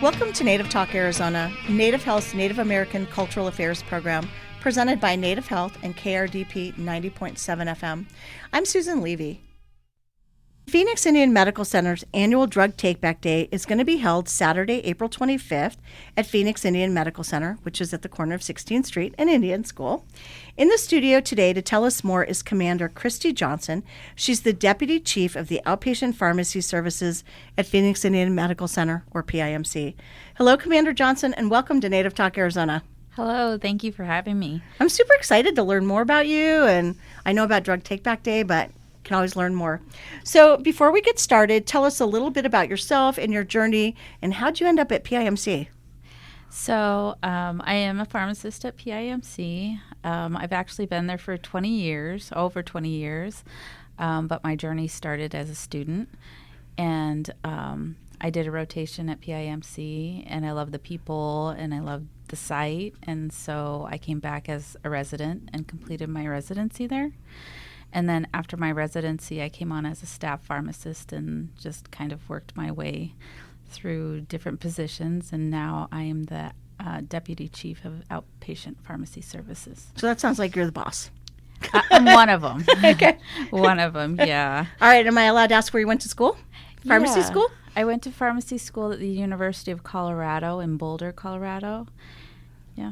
Welcome to Native Talk Arizona, Native Health's Native American Cultural Affairs program, presented by Native Health and KRDP 90.7 FM. I'm Susan Levy. Phoenix Indian Medical Center's annual Drug Take-Back Day is going to be held Saturday, April 25th at Phoenix Indian Medical Center, which is at the corner of 16th Street and Indian School. In the studio today to tell us more is Commander Christy Johnson. She's the Deputy Chief of the Outpatient Pharmacy Services at Phoenix Indian Medical Center, or PIMC. Hello, Commander Johnson, and welcome to Native Talk Arizona. Hello, thank you for having me. I'm super excited to learn more about you, and I know about Drug Take-Back Day, but can always learn more. So before we get started, tell us a little bit about yourself and your journey, and how'd you end up at PIMC? So I am a pharmacist at PIMC. I've actually been there for over 20 years, but my journey started as a student, and I did a rotation at PIMC, and I love the people, and I love the site, and so I came back as a resident and completed my residency there. And then after my residency, I came on as a staff pharmacist and just kind of worked my way through different positions. And now I am the Deputy Chief of Outpatient Pharmacy Services. So that sounds like you're the boss. I'm one of them. Okay. One of them, yeah. All right. Am I allowed to ask where you went to school? Pharmacy school? I went to pharmacy school at the University of Colorado in Boulder, Colorado. Yeah.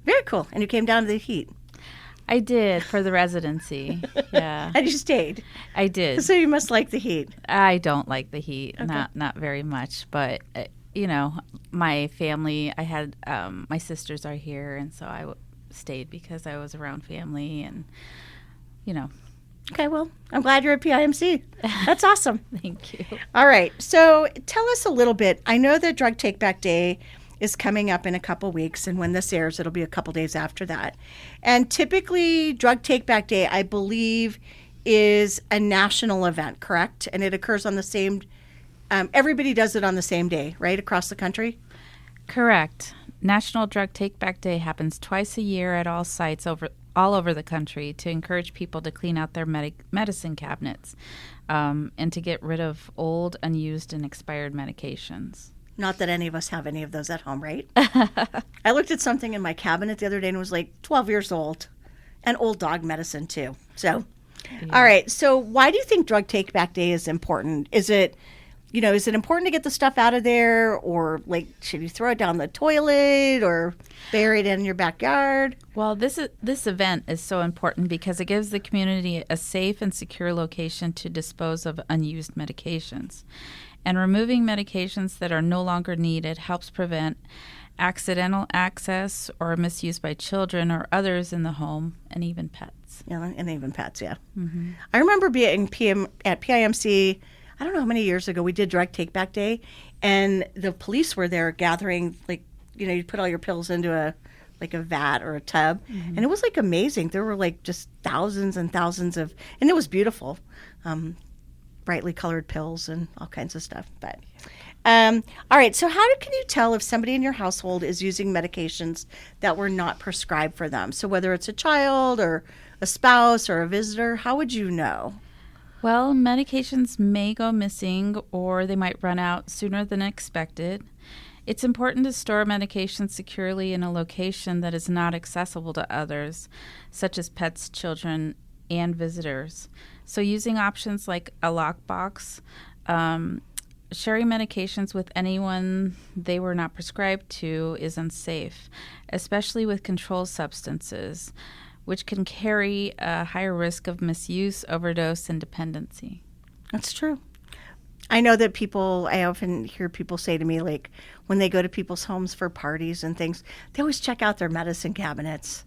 Very cool. And you came down to the heat. I did for the residency. Yeah. And you stayed. I did. So you must like the heat. I don't like the heat, Okay. not very much. But my family. I had my sisters are here, and so I stayed because I was around family, and Okay, well, I'm glad you're at PIMC. That's awesome. Thank you. All right. So tell us a little bit. I know that Drug Take-Back Day is coming up in a couple weeks, and when this airs, it'll be a couple days after that. And typically, Drug Take-Back Day, I believe, is a national event, correct? And it occurs on the same, everybody does it on the same day, right, across the country? Correct. National Drug Take-Back Day happens twice a year at all sites all over the country to encourage people to clean out their medicine cabinets and to get rid of old, unused, and expired medications. Not that any of us have any of those at home, right? I looked at something in my cabinet the other day and it was like 12 years old, and old dog medicine too. So, Yeah. All right. So why do you think Drug Take-Back Day is important? Is it important to get the stuff out of there, or like should you throw it down the toilet or bury it in your backyard? Well, this event is so important because it gives the community a safe and secure location to dispose of unused medications. And removing medications that are no longer needed helps prevent accidental access or misuse by children or others in the home, and even pets. Yeah, and even pets, yeah. Mm-hmm. I remember being at PIMC, I don't know how many years ago, we did Drug Take-Back Day, and the police were there gathering, you put all your pills into a vat or a tub, and it was amazing. There were just thousands and thousands of, and it was beautiful. Brightly colored pills and all kinds of stuff. But all right, so can you tell if somebody in your household is using medications that were not prescribed for them? So whether it's a child or a spouse or a visitor, how would you know? Well, medications may go missing or they might run out sooner than expected. It's important to store medications securely in a location that is not accessible to others, such as pets, children, and visitors. So using options like a lockbox, sharing medications with anyone they were not prescribed to is unsafe, especially with controlled substances, which can carry a higher risk of misuse, overdose, and dependency. That's true. I know that I often hear people say to me, when they go to people's homes for parties and things, they always check out their medicine cabinets.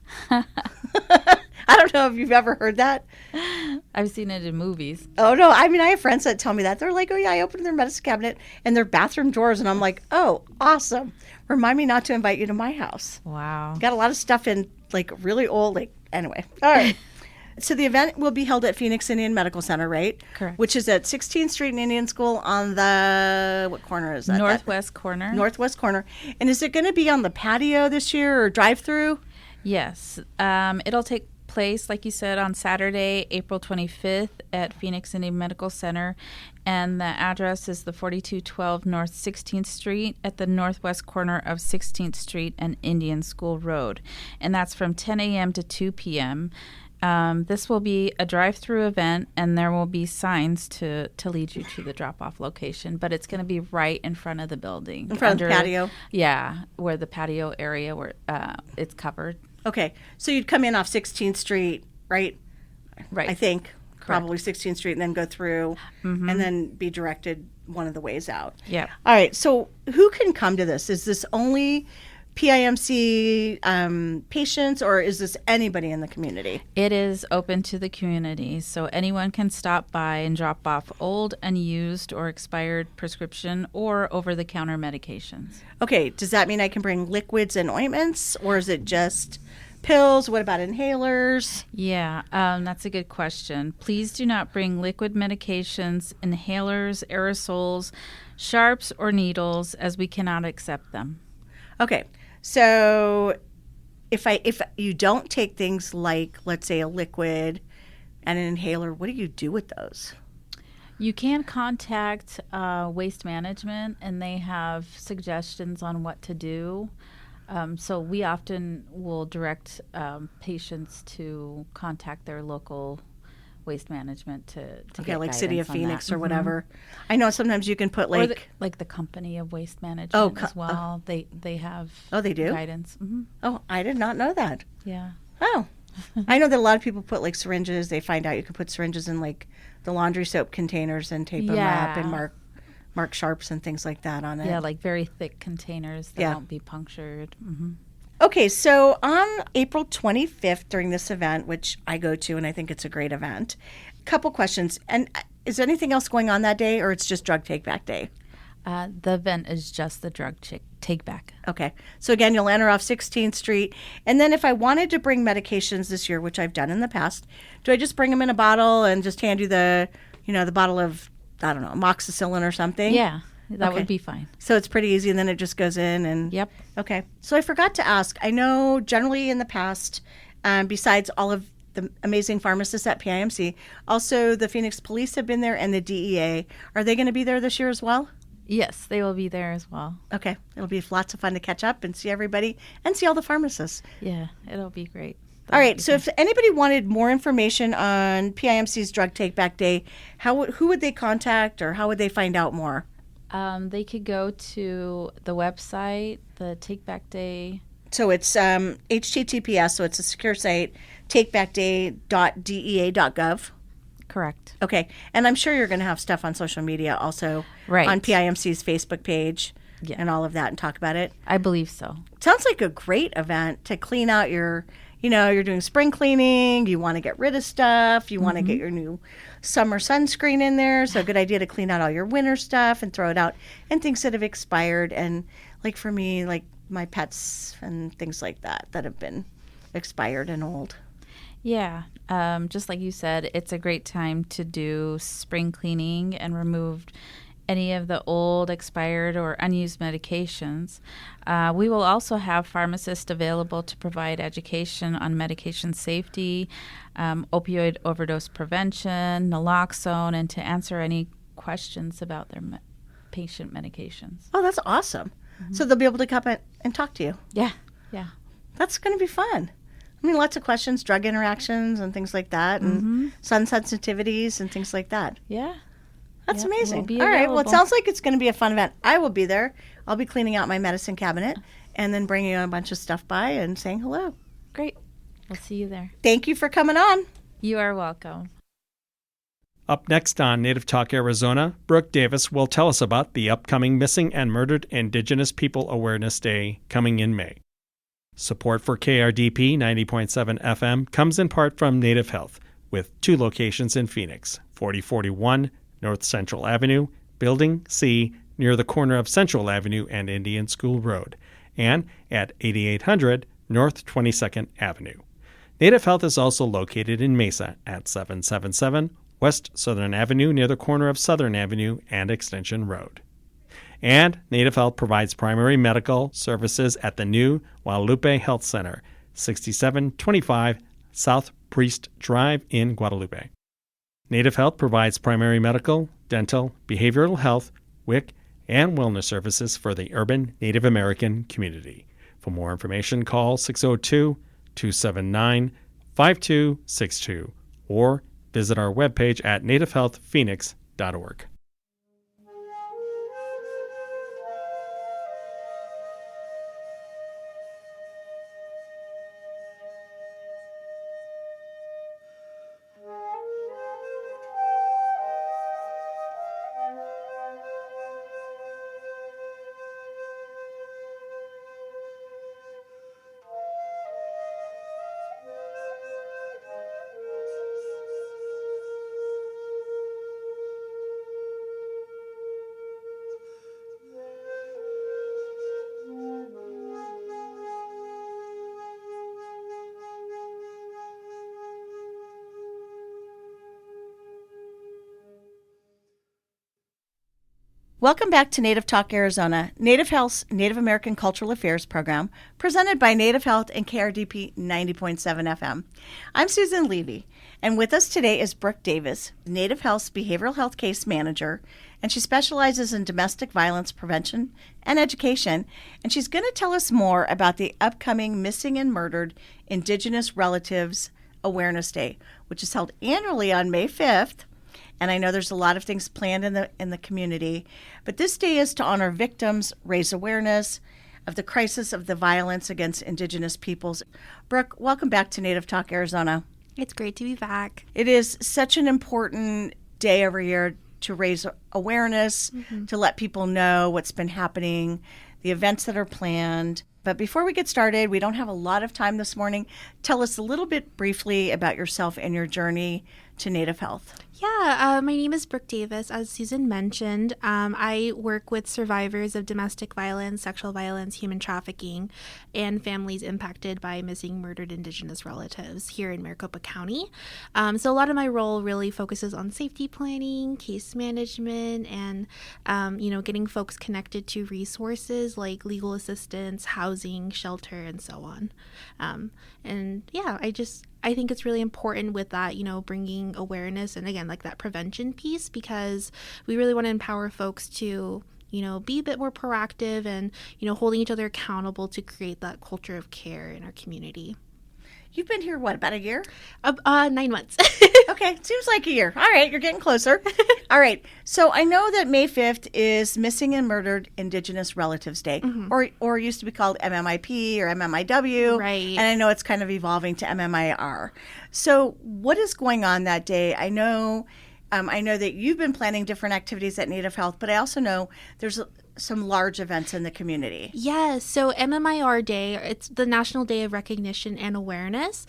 I don't know if you've ever heard that. I've seen it in movies. Oh, no. I have friends that tell me that. They're like, oh, yeah, I opened their medicine cabinet and their bathroom drawers. And I'm like, oh, awesome. Remind me not to invite you to my house. Wow. Got a lot of stuff in, really old, anyway. All right. So the event will be held at Phoenix Indian Medical Center, right? Correct. Which is at 16th Street and Indian School on the, what corner is that? Northwest corner. Northwest corner. And is it going to be on the patio this year or drive-through? Yes. It'll take place, like you said, on Saturday, April 25th at Phoenix Indian Medical Center. And the address is the 4212 North 16th Street at the northwest corner of 16th Street and Indian School Road. And that's from 10 a.m. to 2 p.m. This will be a drive-through event, and there will be signs to lead you to the drop-off location. But it's going to be right in front of the building. In front of the patio? Yeah, where the patio area where it's covered. Okay. So you'd come in off 16th Street, right? Right. I think. Correct. Probably 16th Street, and then go through and then be directed one of the ways out. Yeah. All right. So who can come to this? Is this only PIMC patients, or is this anybody in the community? It is open to the community, so anyone can stop by and drop off old, unused, or expired prescription or over-the-counter medications. Okay. Does that mean I can bring liquids and ointments, or is it just pills? What about inhalers? Yeah, that's a good question. Please do not bring liquid medications, inhalers, aerosols, sharps, or needles, as we cannot accept them. Okay. So if you don't take things like, let's say, a liquid and an inhaler, what do you do with those? You can contact Waste Management, and they have suggestions on what to do. So we often will direct patients to contact their local Waste Management to get like City of guidance on Phoenix that. or whatever. I know sometimes you can put like the company of Waste Management as well. They have they do guidance. Mm-hmm. Oh, I did not know that. Yeah. Oh, I know that a lot of people put like syringes. They find out you can put syringes in like the laundry soap containers and tape them up and mark sharps and things like that on it. Yeah, like very thick containers that won't be punctured. Mm-hmm. Okay, so on April 25th during this event, which I go to and I think it's a great event, a couple questions. And is there anything else going on that day, or it's just Drug Take Back Day? The event is just the Drug Take Back. Okay. So again, you'll enter off 16th Street. And then if I wanted to bring medications this year, which I've done in the past, do I just bring them in a bottle and just hand you the bottle of, I don't know, amoxicillin or something? Yeah, that would be fine. So it's pretty easy, and then it just goes in and... Yep. Okay. So I forgot to ask, I know generally in the past, besides all of the amazing pharmacists at PIMC, also the Phoenix Police have been there and the DEA. Are they going to be there this year as well? Yes, they will be there as well. Okay. It'll be lots of fun to catch up and see everybody and see all the pharmacists. Yeah, it'll be great. All right. So if anybody wanted more information on PIMC's Drug Take Back Day, who would they contact, or how would they find out more? They could go to the website, the Take Back Day. So it's HTTPS, so it's a secure site, takebackday.dea.gov. Correct. Okay. And I'm sure you're going to have stuff on social media also on PIMC's Facebook page and all of that, and talk about it. I believe so. Sounds like a great event to clean out your, you're doing spring cleaning, you want to get rid of stuff, you want to get your new summer sunscreen in there. So a good idea to clean out all your winter stuff and throw it out, and things that have expired. And like for me, like my pets and things like that have been expired and old. Yeah. Just like you said, it's a great time to do spring cleaning and remove any of the old, expired, or unused medications. We will also have pharmacists available to provide education on medication safety, opioid overdose prevention, naloxone, and to answer any questions about their patient medications. Oh, that's awesome. So they'll be able to come and talk to you. Yeah. That's going to be fun. I mean, lots of questions, drug interactions and things like that, and sun sensitivities and things like that. Yeah. That's amazing. We'll all right. Well, it sounds like it's going to be a fun event. I will be there. I'll be cleaning out my medicine cabinet and then bringing a bunch of stuff by and saying hello. Great. We'll see you there. Thank you for coming on. You are welcome. Up next on Native Talk Arizona, Brooke Davis will tell us about the upcoming Missing and Murdered Indigenous People Awareness Day coming in May. Support for KRDP 90.7 FM comes in part from Native Health, with 2 locations in Phoenix, 4041 North Central Avenue, Building C, near the corner of Central Avenue and Indian School Road, and at 8800 North 22nd Avenue. Native Health is also located in Mesa at 777 West Southern Avenue, near the corner of Southern Avenue and Extension Road. And Native Health provides primary medical services at the new Guadalupe Health Center, 6725 South Priest Drive in Guadalupe. Native Health provides primary medical, dental, behavioral health, WIC, and wellness services for the urban Native American community. For more information, call 602-279-5262 or visit our webpage at nativehealthphoenix.org. Welcome back to Native Talk Arizona, Native Health's Native American Cultural Affairs program, presented by Native Health and KRDP 90.7 FM. I'm Susan Levy, and with us today is Brooke Davis, Native Health's Behavioral Health Case Manager, and she specializes in domestic violence prevention and education, and she's going to tell us more about the upcoming Missing and Murdered Indigenous Relatives Awareness Day, which is held annually on May 5th. And I know there's a lot of things planned in the community, but this day is to honor victims, raise awareness of the crisis of the violence against Indigenous peoples. Brooke, welcome back to Native Talk Arizona. It's great to be back. It is such an important day every year to raise awareness, to let people know what's been happening, the events that are planned. But before we get started, we don't have a lot of time this morning. Tell us a little bit briefly about yourself and your journey to Native Health. Yeah, my name is Brooke Davis. As Susan mentioned, I work with survivors of domestic violence, sexual violence, human trafficking, and families impacted by missing, murdered Indigenous relatives here in Maricopa County. So a lot of my role really focuses on safety planning, case management, and getting folks connected to resources like legal assistance, housing, shelter, and so on. I think it's really important with that, bringing awareness and, again, like that prevention piece, because we really want to empower folks to, be a bit more proactive and, holding each other accountable to create that culture of care in our community. You've been here, about a year? 9 months. Okay, seems like a year. All right, you're getting closer. All right, so I know that May 5th is Missing and Murdered Indigenous Relatives Day, or used to be called MMIP or MMIW. Right. And I know it's kind of evolving to MMIR. So what is going on that day? I know that you've been planning different activities at Native Health, but I also know there's some large events in the community. Yes. So MMIR Day, it's the National Day of Recognition and Awareness.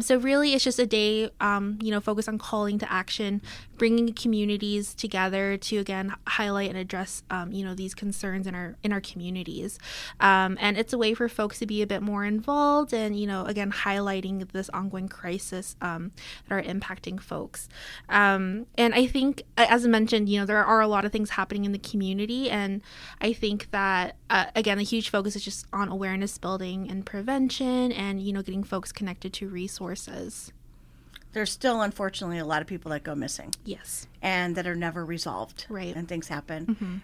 So really it's just a day, focused on calling to action, bringing communities together to, again, highlight and address, these concerns in our communities. And it's a way for folks to be a bit more involved and, again, highlighting this ongoing crisis that are impacting folks. And I think, as I mentioned, there are a lot of things happening in the community, and I think that, again, a huge focus is just on awareness building and prevention and, getting folks connected to resources. There's still, unfortunately, a lot of people that go missing. Yes. And that are never resolved. Right. And things happen.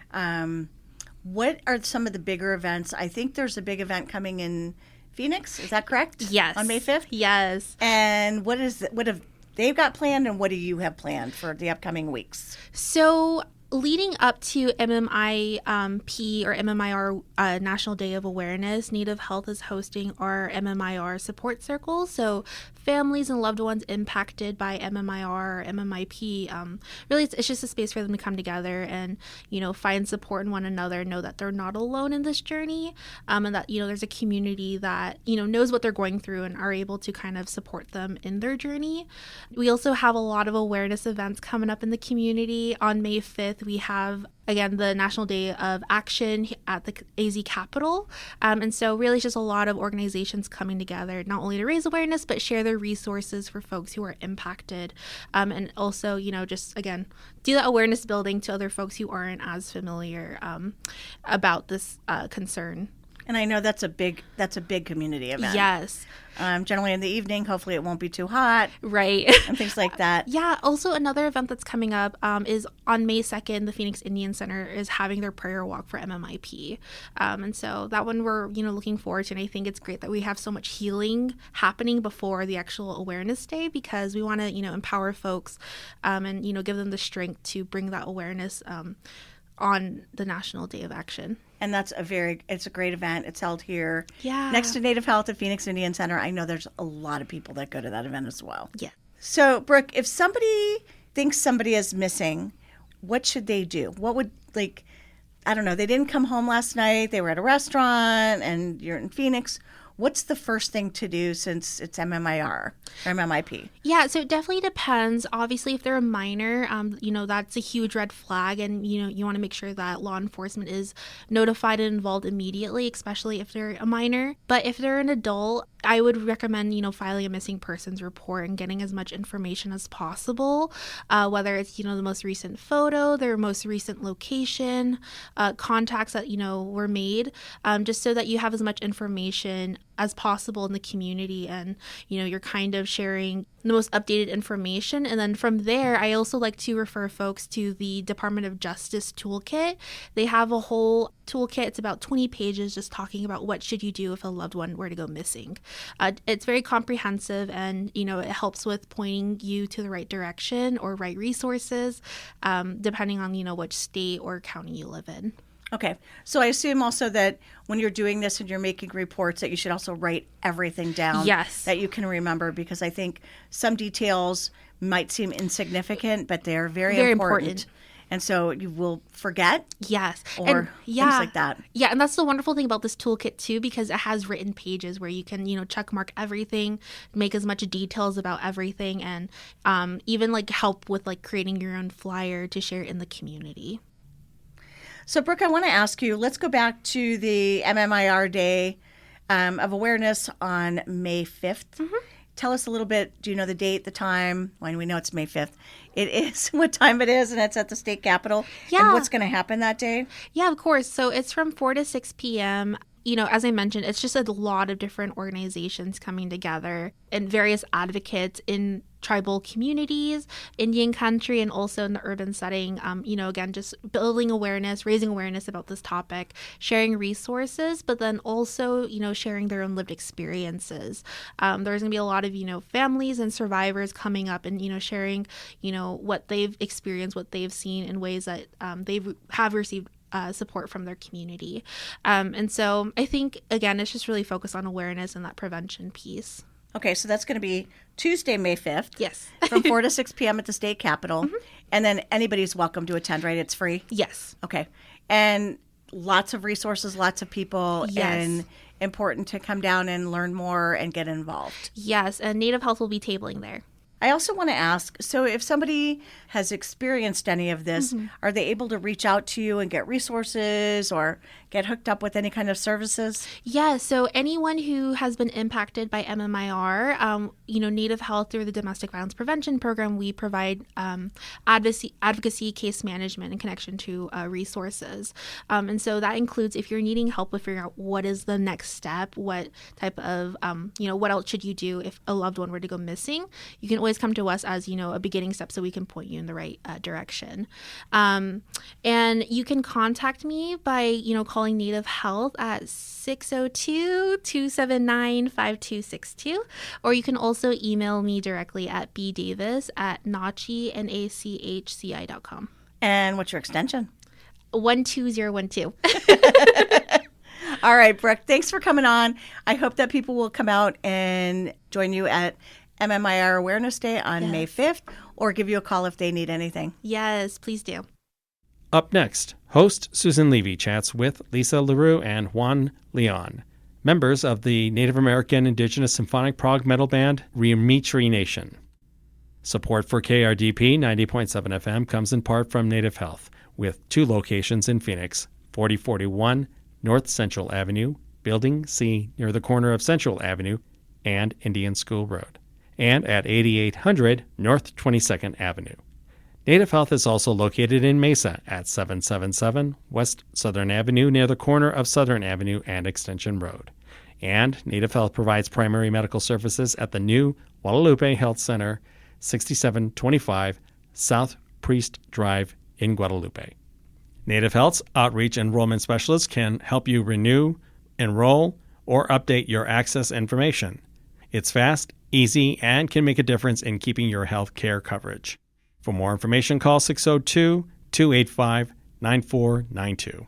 What are some of the bigger events? I think there's a big event coming in Phoenix. Is that correct? Yes. On May 5th? Yes. And what have they got planned, and what do you have planned for the upcoming weeks? So leading up to MMIP or MMIR National Day of Awareness, Native Health is hosting our MMIR support circles. So families and loved ones impacted by MMIR or MMIP, really it's just a space for them to come together and, find support in one another, know that they're not alone in this journey, and that, there's a community that, knows what they're going through and are able to kind of support them in their journey. We also have a lot of awareness events coming up in the community. On May 5th, we have, again, the National Day of Action at the AZ Capitol. And so really it's just a lot of organizations coming together, not only to raise awareness, but share their resources for folks who are impacted. And also, just, again, do that awareness building to other folks who aren't as familiar about this concern. And I know that's a big community event. Yes. Generally in the evening. Hopefully it won't be too hot. Right. And things like that. Yeah. Also, another event that's coming up is on May 2nd, the Phoenix Indian Center is having their prayer walk for MMIP. And so that one we're, looking forward to. And I think it's great that we have so much healing happening before the actual Awareness Day, because we want to, empower folks and, give them the strength to bring that awareness on the National Day of Action. And that's it's a great event. It's held here next to Native Health at Phoenix Indian Center. I know there's a lot of people that go to that event as well. Yeah. So, Brooke, if somebody thinks somebody is missing, what should they do? What would, I don't know, they didn't come home last night, they were at a restaurant, and you're in Phoenix. What's the first thing to do since it's MMIR or MMIP? Yeah, so it definitely depends. Obviously, if they're a minor, that's a huge red flag, and you want to make sure that law enforcement is notified and involved immediately, especially if they're a minor. But if they're an adult, I would recommend filing a missing persons report and getting as much information as possible, whether it's the most recent photo, their most recent location, contacts that were made, just so that you have as much information as possible in the community, and you're kind of sharing the most updated information. And then from there, I also like to refer folks to the Department of Justice toolkit. They have a whole toolkit. It's about 20 pages just talking about what should you do if a loved one were to go missing. It's very comprehensive, and it helps with pointing you to the right direction or right resources, depending on which state or county you live in. Okay. So I assume also that when you're doing this and you're making reports that you should also write everything down that you can remember, because I think some details might seem insignificant, but they're very important. And so you will forget. Yes. Or things like that. Yeah. And that's the wonderful thing about this toolkit too, because it has written pages where you can, check mark everything, make as much details about everything, and even help with creating your own flyer to share in the community. So, Brooke, I want to ask you, let's go back to the MMIR Day of Awareness on May 5th. Mm-hmm. Tell us a little bit. Do you know the date, the time? When we know it's May 5th. It is what time it is, and it's at the state capitol. Yeah. And what's going to happen that day? Yeah, of course. So it's from 4 to 6 p.m. As I mentioned, it's just a lot of different organizations coming together and various advocates in tribal communities, Indian country, and also in the urban setting. Again, just building awareness, raising awareness about this topic, sharing resources, but then also, sharing their own lived experiences. There's going to be a lot of, families and survivors coming up and, sharing, what they've experienced, what they've seen in ways that they have received support from their community. And so I think, again, it's just really focused on awareness and that prevention piece. Okay, so that's going to be Tuesday, May 5th. Yes. From 4 to 6 p.m. at the state capitol. Mm-hmm. And then anybody's welcome to attend, right? It's free? Yes. Okay. And lots of resources, lots of people. Yes. And important to come down and learn more and get involved. Yes, and Native Health will be tabling there. I also want to ask, so if somebody has experienced any of this, mm-hmm. are they able to reach out to you and get resources or get hooked up with any kind of services? Yeah, so anyone who has been impacted by MMIR, Native Health through the Domestic Violence Prevention Program, we provide advocacy, case management in connection to resources. And so that includes if you're needing help with figuring out what is the next step, what type of, what else should you do if a loved one were to go missing, you can always come to us as, a beginning step so we can point you in the right direction. And you can contact me by, calling Native Health at 602-279-5262, or you can also email me directly at bdavis@nachci.com. And what's your extension? 12012. All right, Brooke, thanks for coming on. I hope that people will come out and join you at MMIR Awareness Day on May 5th, or give you a call if they need anything. Yes, please do. Up next, host Susan Levy chats with Lisa LaRue and Juan Leon, members of the Native American Indigenous Symphonic Prog metal band Rimitri Nation. Support for KRDP 90.7 FM comes in part from Native Health, with 2 locations in Phoenix, 4041 North Central Avenue, Building C near the corner of Central Avenue and Indian School Road, and at 8800 North 22nd Avenue. Native Health is also located in Mesa at 777 West Southern Avenue near the corner of Southern Avenue and Extension Road. And Native Health provides primary medical services at the new Guadalupe Health Center, 6725 South Priest Drive in Guadalupe. Native Health's outreach enrollment specialists can help you renew, enroll, or update your access information. It's fast, easy, and can make a difference in keeping your health care coverage. For more information, call 602-285-9492.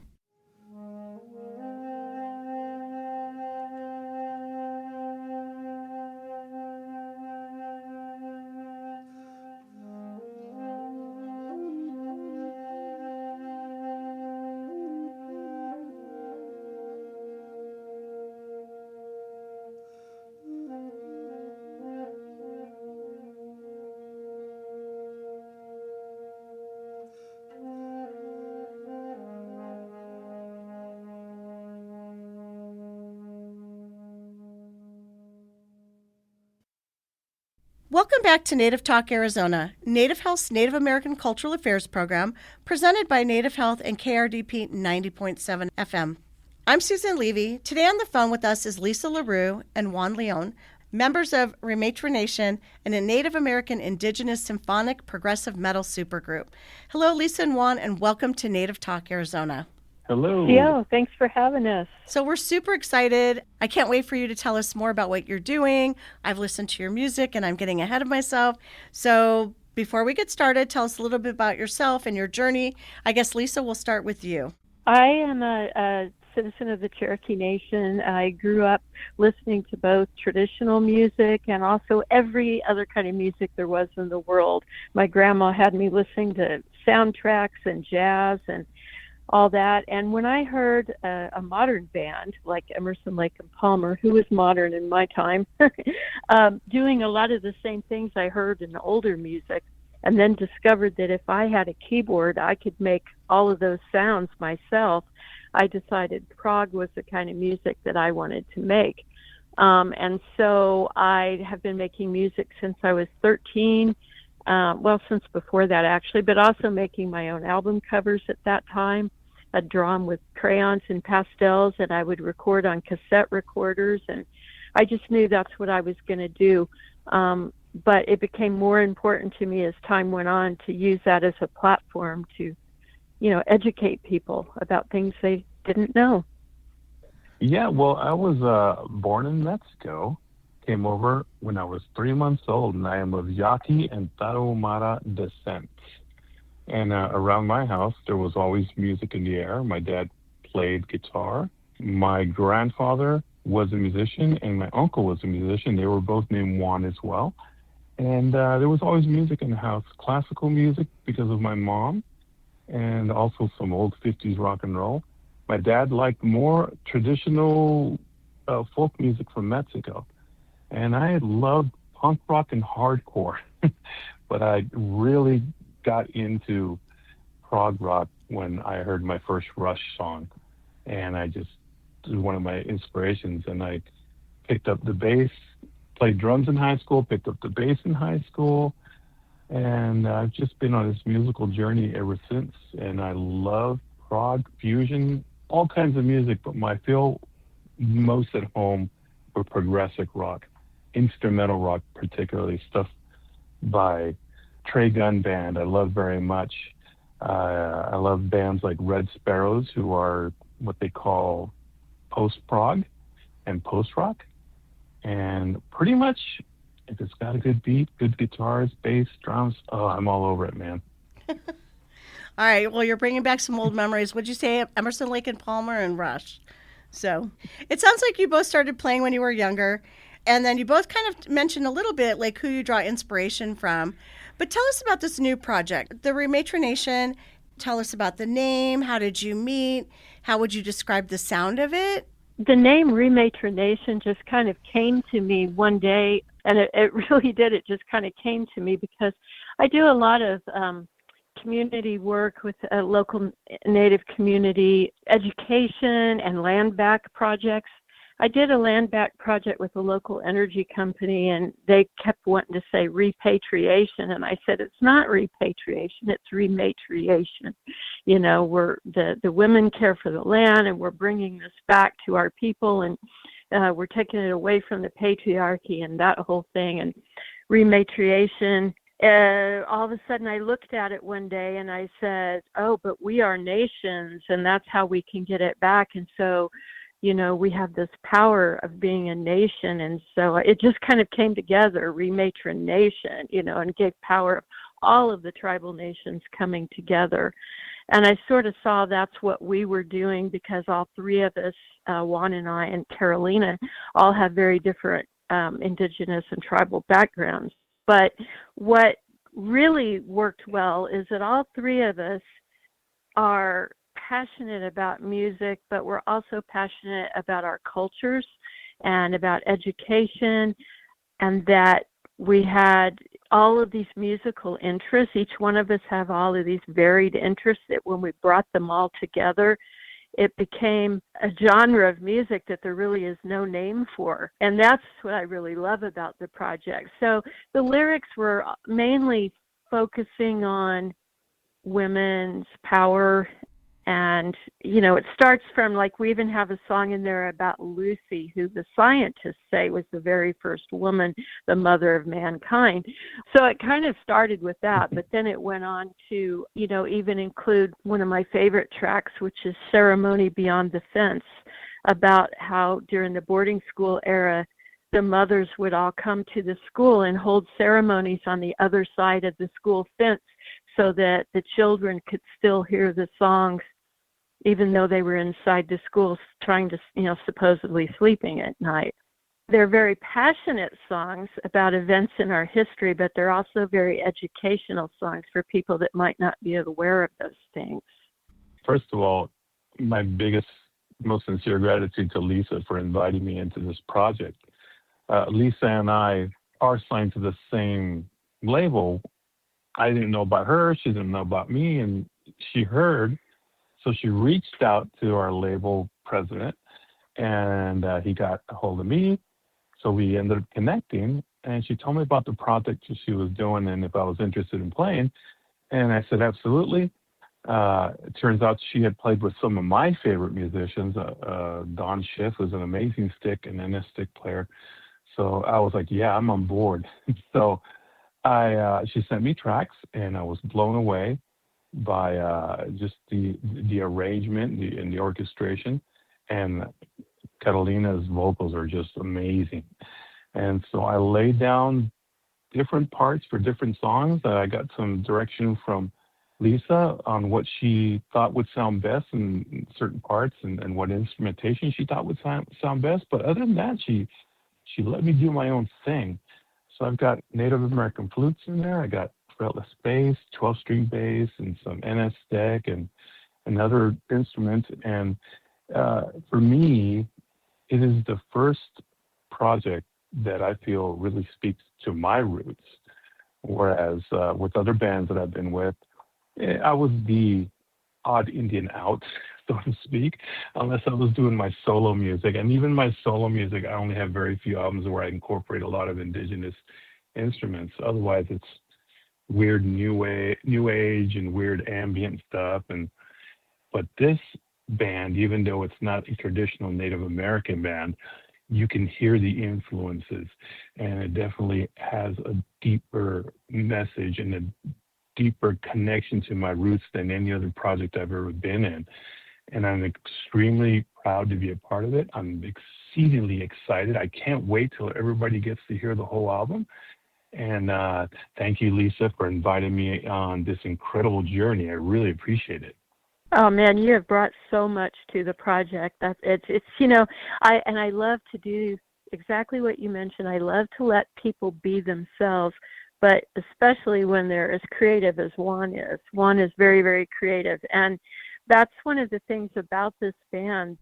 Welcome back to Native Talk Arizona, Native Health's Native American Cultural Affairs program, presented by Native Health and KRDP 90.7 FM. I'm Susan Levy. Today on the phone with us is Lisa LaRue and Juan Leon, members of Remaitre Nation and a Native American Indigenous symphonic progressive metal supergroup. Hello, Lisa and Juan, and welcome to Native Talk Arizona. Hello. Yeah, thanks for having us. So we're super excited. I can't wait for you to tell us more about what you're doing. I've listened to your music and I'm getting ahead of myself. So before we get started, tell us a little bit about yourself and your journey. I guess, Lisa, we'll start with you. I am a citizen of the Cherokee Nation. I grew up listening to both traditional music and also every other kind of music there was in the world. My grandma had me listening to soundtracks and jazz and all that. And when I heard a modern band like Emerson, Lake and Palmer, who was modern in my time, doing a lot of the same things I heard in older music, and then discovered that if I had a keyboard, I could make all of those sounds myself, I decided prog was the kind of music that I wanted to make. And so I have been making music since I was 13. Since before that, actually, but also making my own album covers at that time. I'd draw them with crayons and pastels, and I would record on cassette recorders, and I just knew that's what I was going to do. But it became more important to me as time went on to use that as a platform to, educate people about things they didn't know. Yeah, well, I was born in Mexico. Came over when I was 3 months old, and I am of Yaqui and Tarahumara descent. And around my house, there was always music in the air. My dad played guitar. My grandfather was a musician, and my uncle was a musician. They were both named Juan as well. And there was always music in the house, classical music because of my mom, and also some old 50s rock and roll. My dad liked more traditional folk music from Mexico. And I loved punk rock and hardcore, but I really got into prog rock when I heard my first Rush song. And it was one of my inspirations. And I picked up the bass, played drums in high school, picked up the bass in high school. And I've just been on this musical journey ever since. And I love prog, fusion, all kinds of music, but I feel most at home for progressive rock. Instrumental rock, particularly stuff by Trey Gunn Band, I love very much. I love bands like Red Sparrows, who are what they call post-prog and post-rock. And pretty much, if it's got a good beat, good guitars, bass, drums, I'm all over it, man. All right, well, you're bringing back some old memories. Would you say Emerson, Lake and Palmer and Rush? So it sounds like you both started playing when you were younger. And then you both kind of mentioned a little bit like who you draw inspiration from. But tell us about this new project, the Remaitre Nation. Tell us about the name. How did you meet? How would you describe the sound of it? The name Remaitre Nation just kind of came to me one day, and it really did. It just kind of came to me because I do a lot of community work with a local Native community education and land back projects. I did a land back project with a local energy company, and they kept wanting to say repatriation, and I said it's not repatriation, it's rematriation. You know, we're the women care for the land, and we're bringing this back to our people, and we're taking it away from the patriarchy and that whole thing. And rematriation, all of a sudden I looked at it one day and I said, oh, but we are nations, and that's how we can get it back. And so, you know, we have this power of being a nation. And so it just kind of came together, rematrination, you know, and gave power of all of the tribal nations coming together. And I sort of saw that's what we were doing, because all three of us, Juan and I and Carolina, all have very different Indigenous and tribal backgrounds. But what really worked well is that all three of us are passionate about music, but we're also passionate about our cultures and about education, and that we had all of these musical interests. Each one of us have all of these varied interests that when we brought them all together, it became a genre of music that there really is no name for. And that's what I really love about the project. So the lyrics were mainly focusing on women's power. And, you know, it starts from, like, we even have a song in there about Lucy, who the scientists say was the very first woman, the mother of mankind. So it kind of started with that, but then it went on to, you know, even include one of my favorite tracks, which is Ceremony Beyond the Fence, about how during the boarding school era, the mothers would all come to the school and hold ceremonies on the other side of the school fence so that the children could still hear the songs, even though they were inside the schools trying to, you know, supposedly sleeping at night. They're very passionate songs about events in our history, but they're also very educational songs for people that might not be aware of those things. First of all, my biggest, most sincere gratitude to Lisa for inviting me into this project. Lisa and I are signed to the same label. I didn't know about her, she didn't know about me, and she heard. So she reached out to our label president, and he got a hold of me. So we ended up connecting, and she told me about the project she was doing and if I was interested in playing. And I said, absolutely. It turns out she had played with some of my favorite musicians. Don Schiff was an amazing stick and NS stick player. So I was like, yeah, I'm on board. So she sent me tracks, and I was blown away by just the arrangement and the orchestration, and Catalina's vocals are just amazing. And so I laid down different parts for different songs. I got some direction from Lisa on what she thought would sound best in certain parts, and what instrumentation she thought would sound best. But other than that, she let me do my own thing. So I've got Native American flutes in there. I got fretless bass, 12-string bass, and some NS deck and other instruments. And for me, it is the first project that I feel really speaks to my roots. Whereas with other bands that I've been with, I was the odd Indian out, so to speak, unless I was doing my solo music. And even my solo music, I only have very few albums where I incorporate a lot of indigenous instruments. Otherwise, it's weird new age and weird ambient stuff. But this band, even though it's not a traditional Native American band, you can hear the influences, and it definitely has a deeper message and a deeper connection to my roots than any other project I've ever been in. And I'm extremely proud to be a part of it. I'm exceedingly excited. I can't wait till everybody gets to hear the whole album. And thank you, Lisa, for inviting me on this incredible journey. I really appreciate it. Oh man, you have brought so much to the project. It's you know, I love to do exactly what you mentioned. I love to let people be themselves, but especially when they're as creative as Juan is. Juan is very, very creative, and that's one of the things about this band.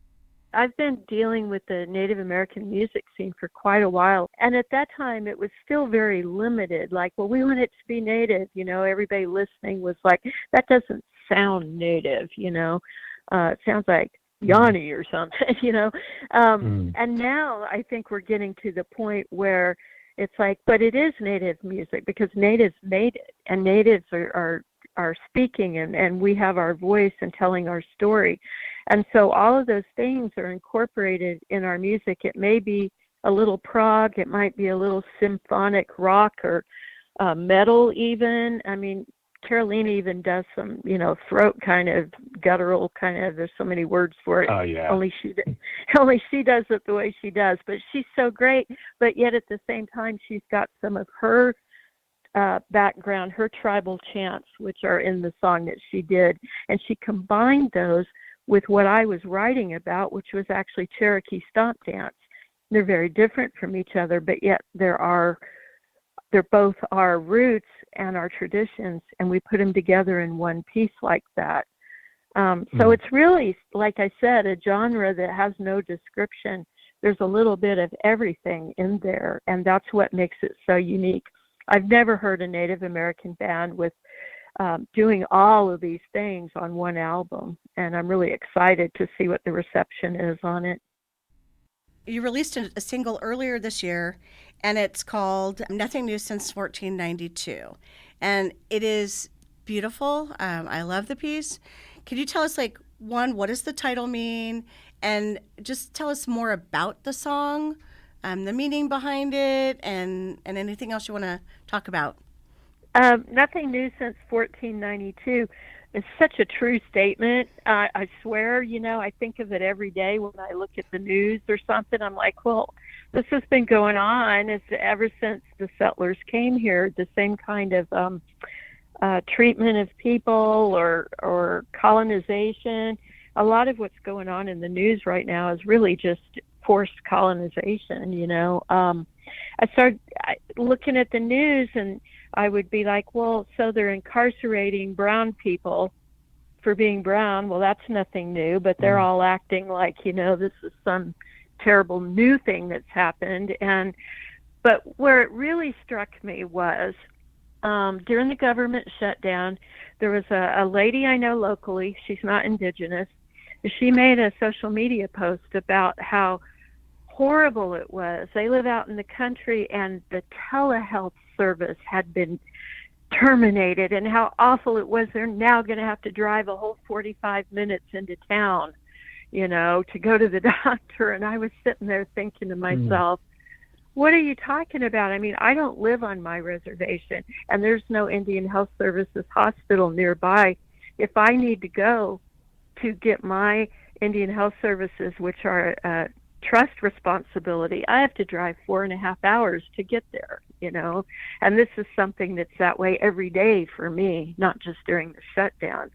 I've been dealing with the Native American music scene for quite a while, and at that time it was still very limited. Like, well, we want it to be Native. You know, everybody listening was like, that doesn't sound Native. You know, it sounds like Yanni or something, Mm. And now I think we're getting to the point where it's like, but it is native music because natives made it, and natives are speaking, and we have our voice and telling our story. And so all of those things are incorporated in our music. It may be a little prog, it might be a little symphonic rock or metal even. I mean, Carolina even does some, throat kind of guttural kind of. There's so many words for it. Oh, yeah. Only she does it the way she does. But she's so great. But yet at the same time, she's got some of her background, her tribal chants, which are in the song that she did, and she combined those with what I was writing about, which was actually Cherokee stomp dance. They're very different from each other, but yet they're both our roots and our traditions, and we put them together in one piece like that. So it's really, like I said, a genre that has no description. There's a little bit of everything in there, and that's what makes it so unique. I've never heard a Native American band with doing all of these things on one album, and I'm really excited to see what the reception is on it. You released a single earlier this year, and it's called Nothing New Since 1492. And it is beautiful. I love the piece. Can you tell us, one, what does the title mean? And just tell us more about the song, the meaning behind it, and anything else you want to talk about. Nothing new since 1492. It's such a true statement. I swear, I think of it every day when I look at the news or something. I'm like, well, this has been going on ever since the settlers came here. The same kind of treatment of people or colonization. A lot of what's going on in the news right now is really just forced colonization. I started looking at the news, and I would be like, well, so they're incarcerating brown people for being brown. Well, that's nothing new, but they're all acting like, this is some terrible new thing that's happened. But where it really struck me was during the government shutdown, there was a lady I know locally. She's not Indigenous. She made a social media post about how horrible it was. They live out in the country, and the telehealth service had been terminated, and how awful it was. They're now going to have to drive a whole 45 minutes into town, to go to the doctor. And I was sitting there thinking to myself, what are you talking about? I mean, I don't live on my reservation, and there's no Indian Health Services hospital nearby. If I need to go to get my Indian Health Services, which are trust responsibility, I have to drive 4.5 hours to get there, and this is something that's that way every day for me, not just during the shutdown.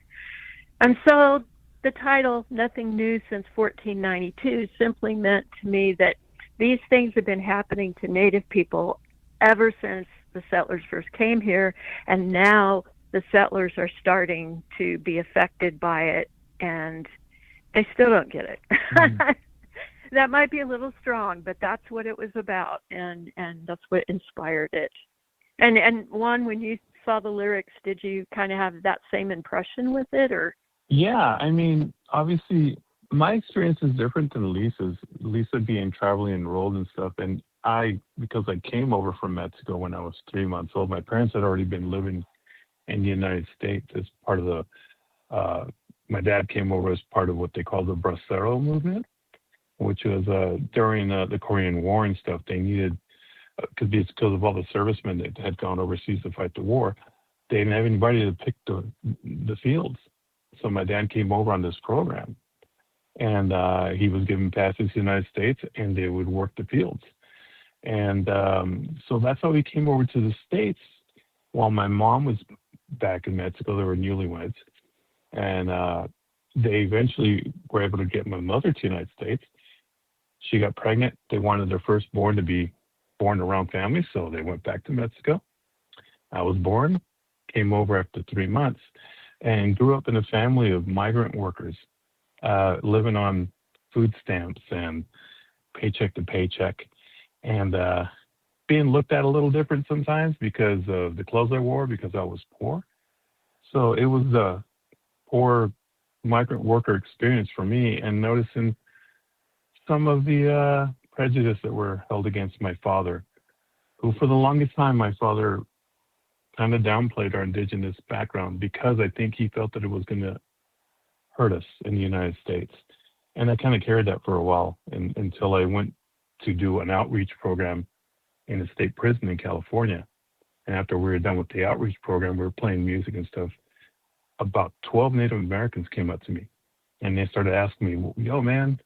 And so the title, Nothing New Since 1492, simply meant to me that these things have been happening to Native people ever since the settlers first came here, and now the settlers are starting to be affected by it, and they still don't get it. That might be a little strong, but that's what it was about, and that's what inspired it. And Juan, when you saw the lyrics, did you kind of have that same impression with it, or? Yeah, I mean, obviously, my experience is different than Lisa's. Lisa being traveling enrolled and stuff, and because I came over from Mexico when I was 3 months old, my parents had already been living in the United States as part of the. My dad came over as part of what they call the Bracero movement, which was during the Korean War and stuff. They needed, because of all the servicemen that had gone overseas to fight the war, they didn't have anybody to pick the fields. So my dad came over on this program, and he was given passes to the United States, and they would work the fields. And so that's how he came over to the States while my mom was back in Mexico. They were newlyweds. And they eventually were able to get my mother to the United States. She got pregnant. They wanted their firstborn to be born around family, so they went back to Mexico. I was born, came over after 3 months, and grew up in a family of migrant workers, living on food stamps and paycheck to paycheck, and being looked at a little different sometimes because of the clothes I wore, because I was poor. So it was a poor migrant worker experience for me, and noticing some of the prejudice that were held against my father, who for the longest time, my father kind of downplayed our Indigenous background because I think he felt that it was going to hurt us in the United States. And I kind of carried that for a while until I went to do an outreach program in a state prison in California. And after we were done with the outreach program, we were playing music and stuff. About 12 Native Americans came up to me and they started asking me, yo, man,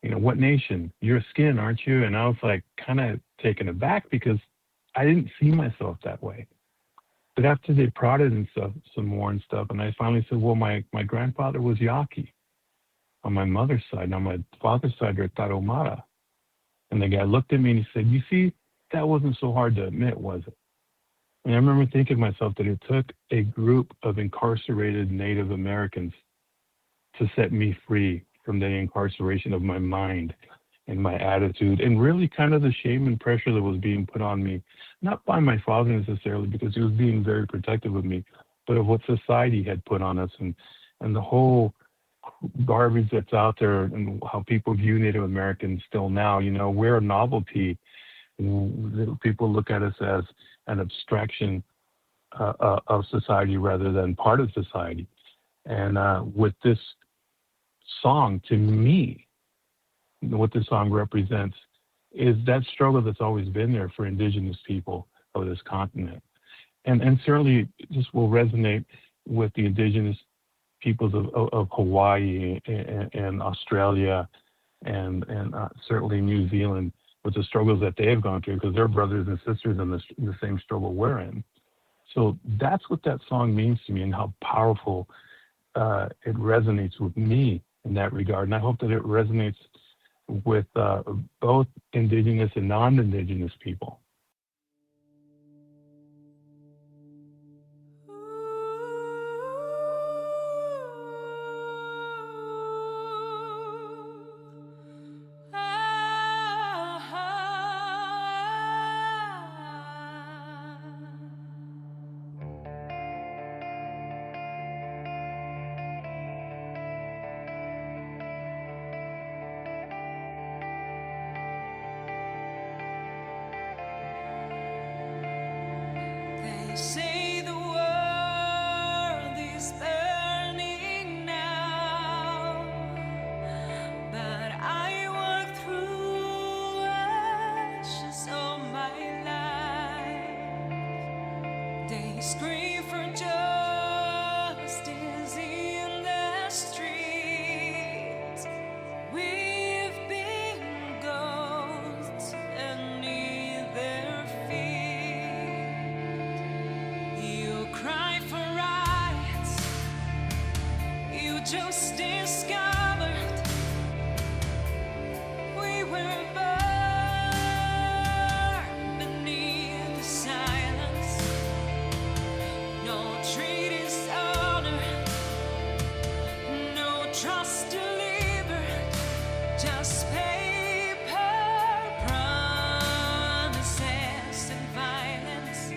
what nation? You're a skin, aren't you? And I was like kind of taken aback because I didn't see myself that way. But after they prodded and stuff, some more and stuff, and I finally said, well, my grandfather was Yaqui on my mother's side. On my father's side, they're Tarahumara. And the guy looked at me and he said, you see, that wasn't so hard to admit, was it? And I remember thinking to myself that it took a group of incarcerated Native Americans to set me free from the incarceration of my mind and my attitude, and really kind of the shame and pressure that was being put on me, not by my father necessarily, because he was being very protective of me, but of what society had put on us and the whole garbage that's out there and how people view Native Americans still now. We're a novelty. People look at us as an abstraction of society rather than part of society. And with this song, to me, what this song represents is that struggle that's always been there for Indigenous people of this continent. And certainly this will resonate with the Indigenous peoples of Hawaii and Australia and certainly New Zealand, with the struggles that they have gone through, because they're brothers and sisters in the same struggle we're in. So that's what that song means to me and how powerful it resonates with me in that regard. And I hope that it resonates with both Indigenous and non-Indigenous people. Say the world is burning now, but I walk through ashes all my life. They scream for justice in the streets. We've been ghosts beneath their feet. Cry for rights you just discovered. We were born beneath the silence. No treaties honored, no trust delivered, just paper promises and violence.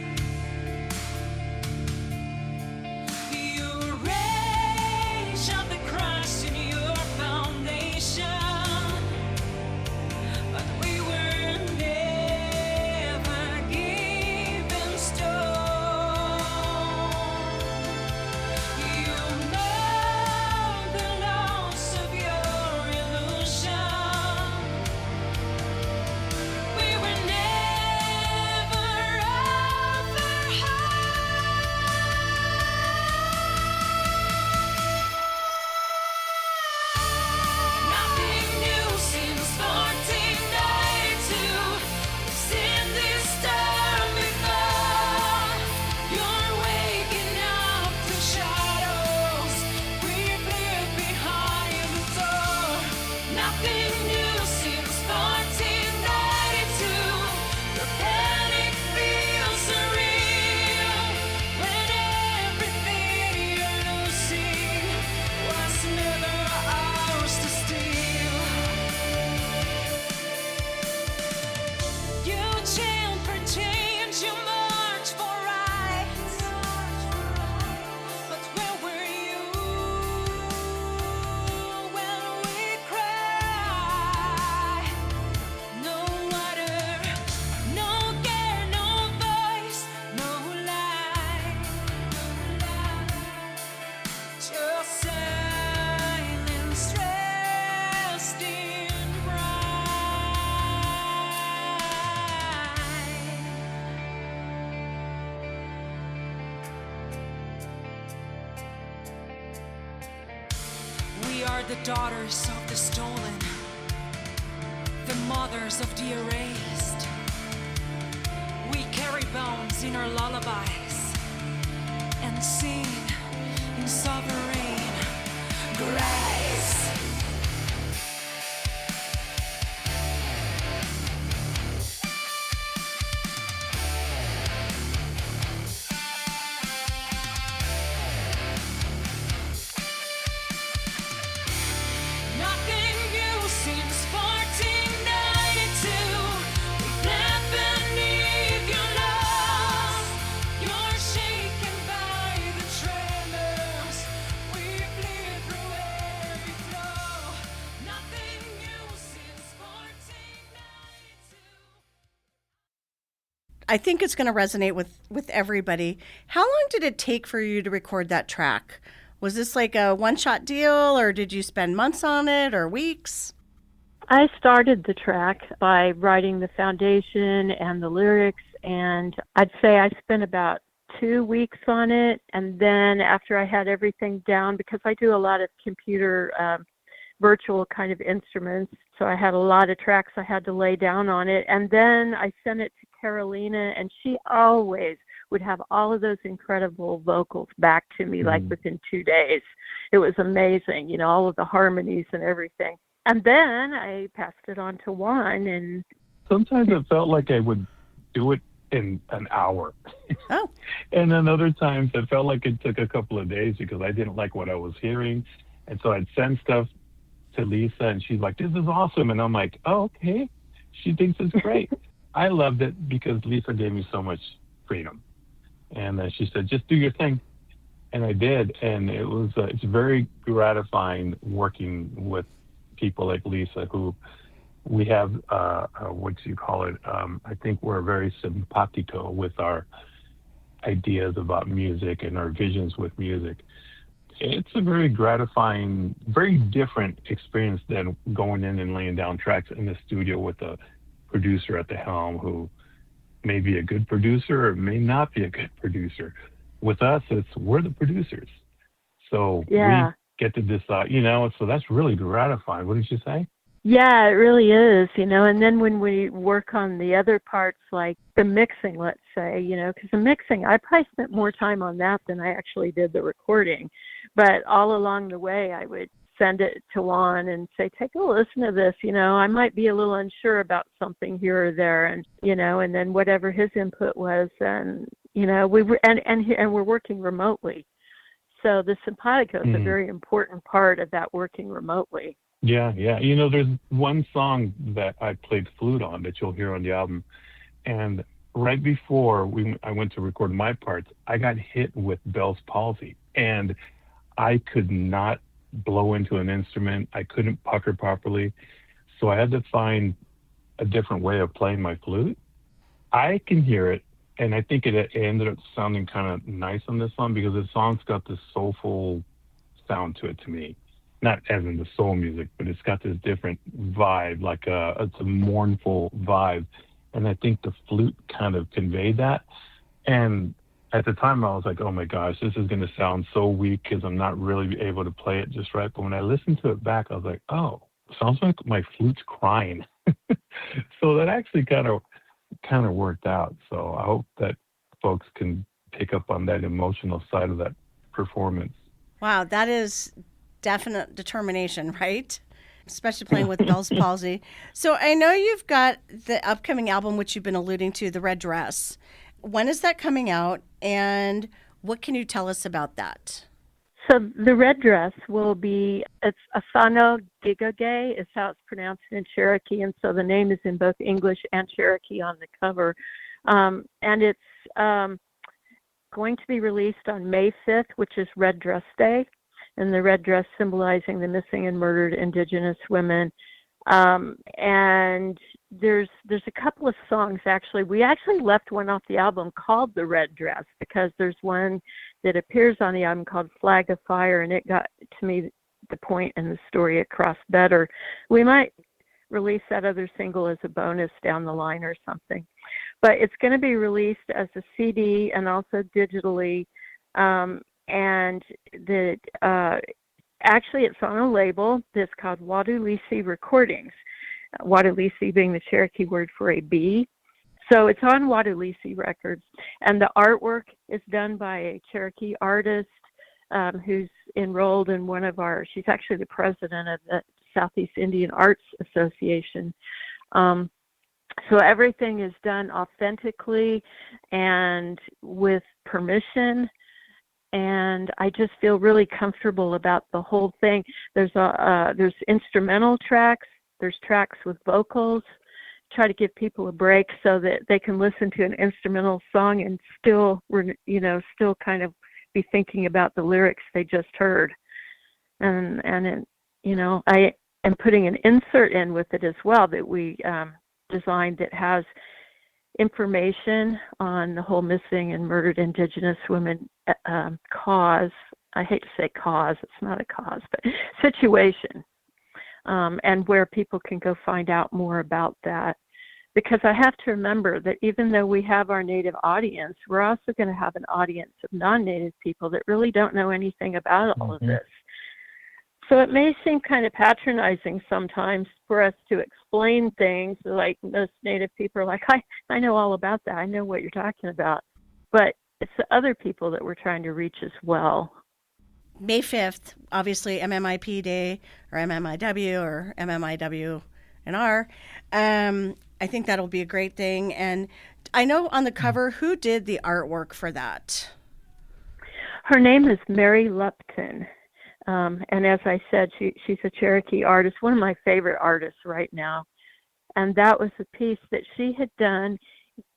are the daughters of the stolen, the mothers of the erased. We carry bones in our lullabies and sing in sovereign grace. Nothing new since 1492. We fled beneath your love. You're shaken by the tremors. We flee through every flow. Nothing new since 1492. I think it's going to resonate with everybody. How long did it take for you to record that track? Was this like a one-shot deal, or did you spend months on it, or weeks? I started the track by writing the foundation and the lyrics, and I'd say I spent about 2 weeks on it. And then after I had everything down, because I do a lot of computer virtual kind of instruments, so I had a lot of tracks I had to lay down on it. And then I sent it to Carolina, and she always would have all of those incredible vocals back to me like within 2 days. It was amazing, you know, all of the harmonies and everything. And then I passed it on to Juan, and Sometimes it felt like I would do it in an hour. Oh, And then other times it felt like it took a couple of days because I didn't like what I was hearing. And so I'd send stuff to Lisa, and she's like, "This is awesome." And I'm like, "Oh, okay." She thinks it's great. I loved it because Lisa gave me so much freedom. And she said, "Just do your thing." And I did. And it's very gratifying working with people like Lisa, who we have, what do you call it? I think we're very simpatico with our ideas about music and our visions with music. It's a very gratifying, very different experience than going in and laying down tracks in the studio with a producer at the helm who may be a good producer or may not be a good producer. With us, we're the producers. So Yeah. we get to decide, you know, so that's really gratifying. What did you say? yeah, it really is, you know. And then when we work on the other parts, like the mixing, let's say, you know, because the mixing, I probably spent more time on that than I actually did the recording. But all along the way, I would send it to Juan and say, "Take a listen to this, you know, I might be a little unsure about something here or there," and, you know, and then whatever his input was, and, you know, we were, and we're working remotely. So the simpatico is a very important part of that, working remotely. Yeah, yeah. You know, there's one song that I played flute on that you'll hear on the album. And right before I went to record my parts, I got hit with Bell's palsy. And I could not blow into an instrument. I couldn't pucker properly. So I had to find a different way of playing my flute. I can hear it, and I think it ended up sounding kind of nice on this song because the song's got this soulful sound to it to me. Not as in the soul music, but it's got this different vibe, like it's a mournful vibe. And I think the flute kind of conveyed that. And at the time I was like, oh my gosh, this is going to sound so weak because I'm not really able to play it just right. But when I listened to it back, I was like, oh, it sounds like my flute's crying. So that actually kind of worked out. So I hope that folks can pick up on that emotional side of that performance. wow, that is definite determination, right? Especially playing with Bell's palsy. So I know you've got the upcoming album, which you've been alluding to, The Red Dress. When is that coming out, and what can you tell us about that? So the Red Dress will be, it's Asano Gigage is how it's pronounced in Cherokee, and so the name is in both English and Cherokee on the cover. And it's going to be released on May 5th, which is Red Dress Day, and the red dress symbolizing the missing and murdered Indigenous women. And there's a couple of songs, actually. We actually left one off the album called The Red Dress because there's one that appears on the album called Flag of Fire, and it got, to me, the point and the story across better. We might release that other single as a bonus down the line or something. But it's going to be released as a CD and also digitally. And Actually, it's on a label that's called Wadulisi Recordings. Wadulisi being the Cherokee word for a bee. So it's on Wadulisi Records, and the artwork is done by a Cherokee artist who's enrolled in she's actually the president of the Southeast Indian Arts Association. So everything is done authentically and with permission, and I just feel really comfortable about the whole thing. There's instrumental tracks, there's tracks with vocals. Try to give people a break so that they can listen to an instrumental song and still kind of be thinking about the lyrics they just heard. And I am putting an insert in with it as well that we designed that has information on the whole missing and murdered Indigenous women cause. I hate to say cause, it's not a cause, but situation. And where people can go find out more about that. Because I have to remember that even though we have our Native audience, we're also going to have an audience of non-Native people that really don't know anything about all of this. So it may seem kind of patronizing sometimes for us to explain things, like most Native people are like, I know all about that. I know what you're talking about. But it's the other people that we're trying to reach as well. May 5th, obviously MMIP Day or MMIW or MMIWNR. I think that'll be a great thing. And I know on the cover, who did the artwork for that? Her name is Mary Lupton. And as I said, she's a Cherokee artist, one of my favorite artists right now. And that was a piece that she had done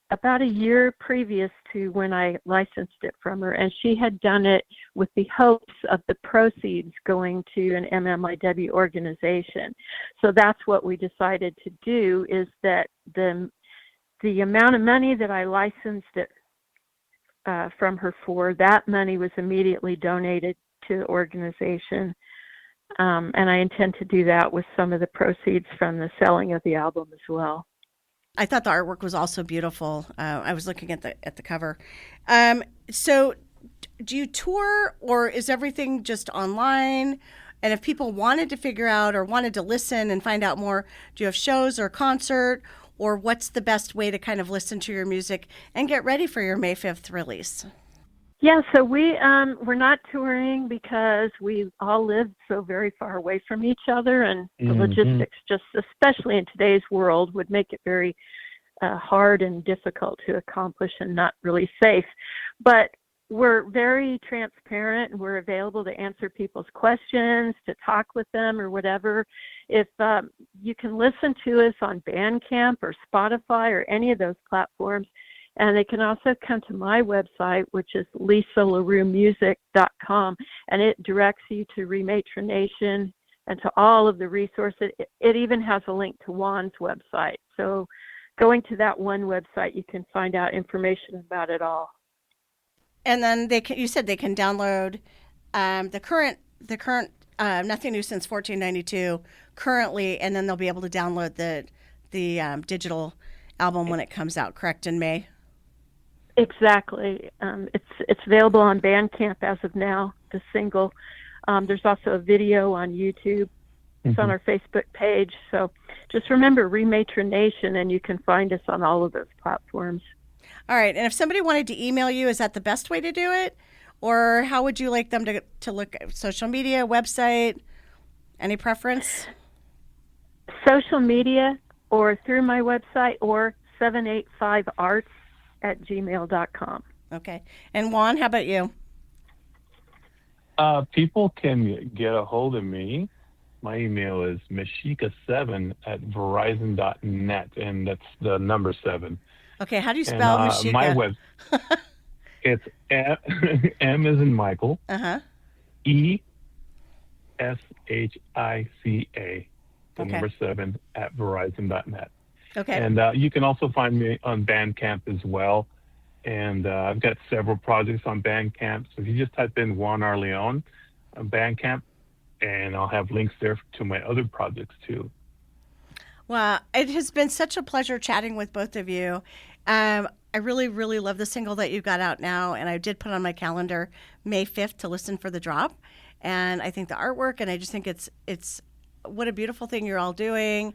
about a year previous to when I licensed it from her. And she had done it with the hopes of the proceeds going to an MMIW organization. So that's what we decided to do, is that the amount of money that I licensed it from her for, that money was immediately donated to the organization. And I intend to do that with some of the proceeds from the selling of the album as well. I thought the artwork was also beautiful. I was looking at the cover. So do you tour, or is everything just online? And if people wanted to figure out or wanted to listen and find out more, do you have shows or concert, or what's the best way to kind of listen to your music and get ready for your May 5th release? Yeah, so we're not touring because we all live so very far away from each other, and the logistics, just especially in today's world, would make it very hard and difficult to accomplish and not really safe. But we're very transparent, and we're available to answer people's questions, to talk with them or whatever. If you can listen to us on Bandcamp or Spotify or any of those platforms. And they can also come to my website, which is lisalaruemusic.com, and it directs you to Rematronation and to all of the resources. It even has a link to Juan's website. So going to that one website, you can find out information about it all. And then you said they can download the current Nothing New Since 1492 currently, and then they'll be able to download the digital album when it comes out, correct, in May? Exactly. It's available on Bandcamp as of now, the single. There's also a video on YouTube. It's on our Facebook page. So just remember Rematronation, and you can find us on all of those platforms. All right. And if somebody wanted to email you, is that the best way to do it? Or how would you like them to look at social media, website? Any preference? Social media, or through my website, or 785arts@gmail.com. Okay. And Juan, how about you? People can get a hold of me. My email is mashika7@verizon.net, and that's the number 7. Okay. How do you spell Mashika? My web, it's M as in Michael. ESHICA, the number 7 @verizon.net. Okay. And you can also find me on Bandcamp as well. And I've got several projects on Bandcamp. So if you just type in Juan Arleon on Bandcamp, and I'll have links there to my other projects too. Well, it has been such a pleasure chatting with both of you. I really, really love the single that you got out now. And I did put on my calendar May 5th to listen for the drop. And I think the artwork, and I just think it's what a beautiful thing you're all doing,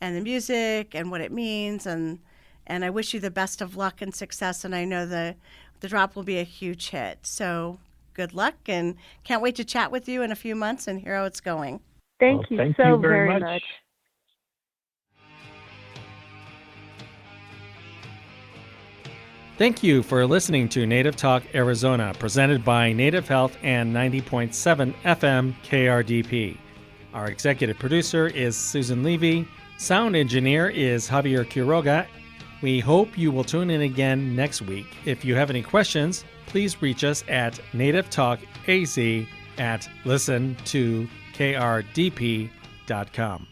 and the music and what it means, and I wish you the best of luck and success, and I know the drop will be a huge hit. So good luck, and can't wait to chat with you in a few months and hear how it's going. Thank you so very much. Thank you for listening to Native Talk Arizona, presented by Native Health and 90.7 FM KRDP. Our executive producer is Susan Levy. Sound engineer is Javier Quiroga. We hope you will tune in again next week. If you have any questions, please reach us at nativetalkaz@listentokrdp.com.